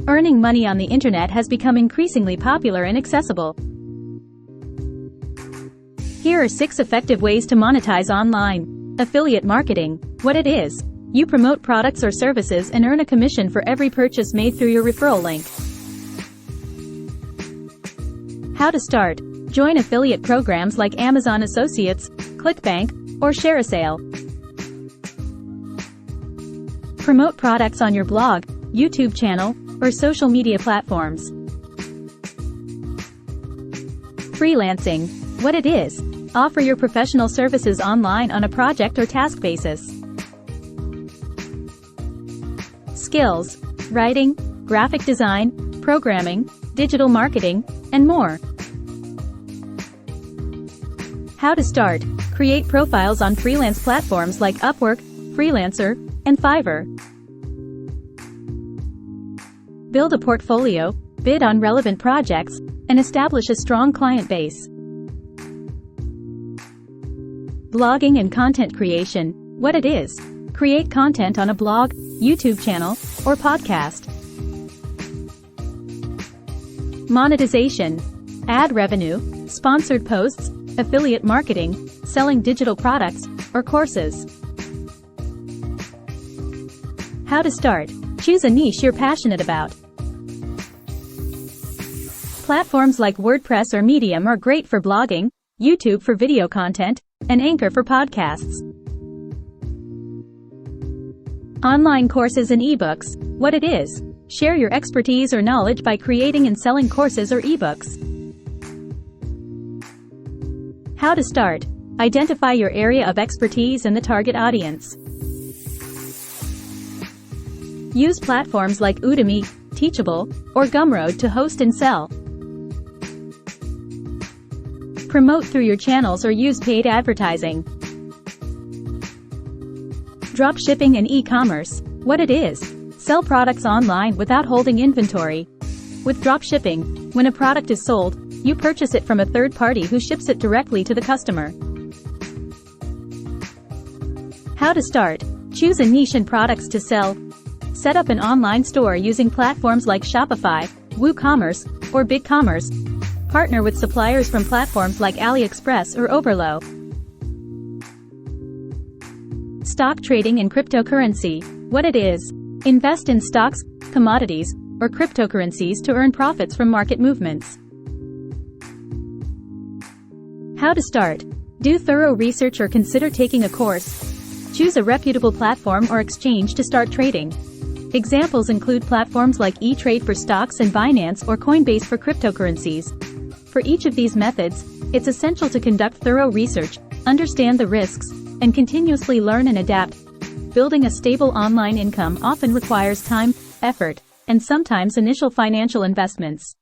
Earning money on the internet has become increasingly popular and accessible. Here are 6 effective ways to monetize online. Affiliate marketing. What it is. You promote products or services and earn a commission for every purchase made through your referral link. How to start. Join affiliate programs like Amazon Associates, ClickBank, or ShareASale. Promote products on your blog, YouTube channel, or social media platforms. Freelancing. What it is. Offer your professional services online on a project or task basis. Skills. Writing, graphic design, programming, digital marketing, and more. How to start. Create profiles on freelance platforms like Upwork, Freelancer, and Fiverr. Build a portfolio, bid on relevant projects, and establish a strong client base. Blogging and content creation. What it is. Create content on a blog, YouTube channel, or podcast. Monetization. Ad revenue, sponsored posts, affiliate marketing, selling digital products, or courses. How to start. Choose a niche you're passionate about. Platforms like WordPress or Medium are great for blogging, YouTube for video content, and Anchor for podcasts. Online courses and ebooks. What it is. Share your expertise or knowledge by creating and selling courses or ebooks. How to start. Identify your area of expertise and the target audience. Use platforms like Udemy, Teachable, or Gumroad to host and sell. Promote through your channels or use paid advertising. Dropshipping and e-commerce. What it is. Sell products online without holding inventory. With dropshipping, when a product is sold, you purchase it from a third party who ships it directly to the customer. How to start. Choose a niche and products to sell. Set up an online store using platforms like Shopify, WooCommerce, or BigCommerce. Partner with suppliers from platforms like AliExpress or Oberlo. Stock trading and cryptocurrency. What it is. Invest in stocks, commodities, or cryptocurrencies to earn profits from market movements. How to start. Do thorough research or consider taking a course. Choose a reputable platform or exchange to start trading. Examples include platforms like eTrade for stocks and Binance or Coinbase for cryptocurrencies. For each of these methods, it's essential to conduct thorough research, understand the risks, and continuously learn and adapt. Building a stable online income often requires time, effort, and sometimes initial financial investments.